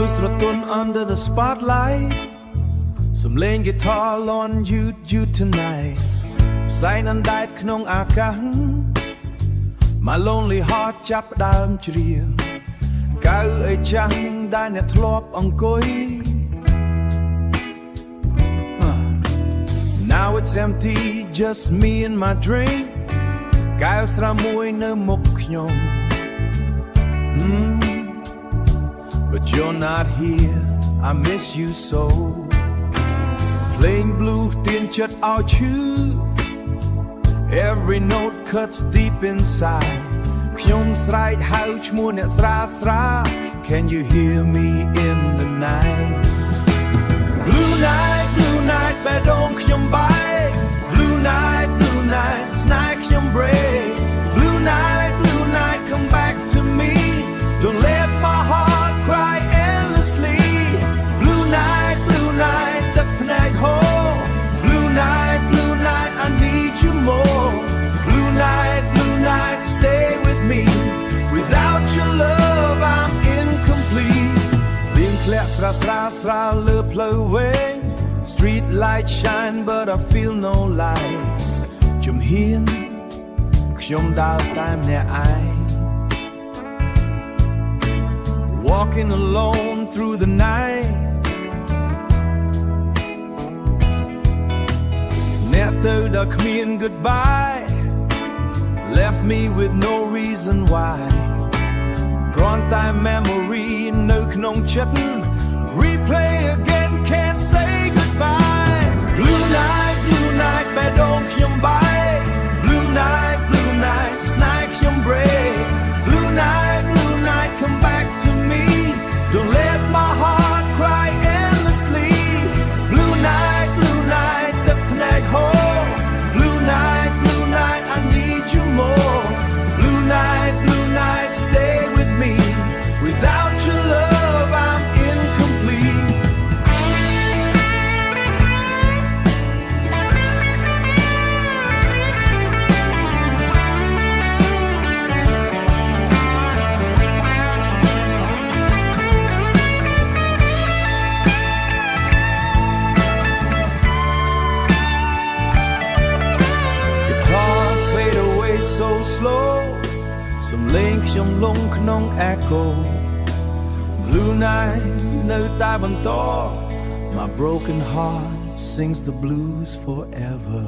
feels rotten under the spotlight. Some laying guitar on you tonight. Sign and died knong akang. My lonely heart chap down chriel. Kau ai chang dai net thlop angkoi. Now it's empty, just me and my drink. Kau sra moi no mok knyom. But you're not here, I miss you so. Plain blue thin chat out you. Every note cuts deep inside. Knyom sride how chmu net sra sra. Can you hear me in the night? Blue night, bedong knyom bai. Blue night, snack knyom break. Blue night, come back to me. Don't let my heart cry endlessly. Blue night, the night home. Blue night, I need you more. Blue night, stay with me. Without your love, I'm incomplete. Lim klep sra le plowing. Street lights shine, but I feel no light. Chum hien, kshom dao time ne ai. Walking alone through the night. Netto da kmien goodbye. Left me with no reason why. Grand time memory, no knong chitin. Replay again, can't say goodbye. Blue night, bedong knyom bai. Blue night, snack knyom break. Blue night, come back to me. Don't let my heart cry endlessly. Blue night, the night home. Blue night, I need you more. Blue night, stay with me. Without your love, I'm incomplete. Guitar fade away so slow. Some link knyom lung knong echo. Blue night, no taiបន្ត. My broken heart sings the blues forever.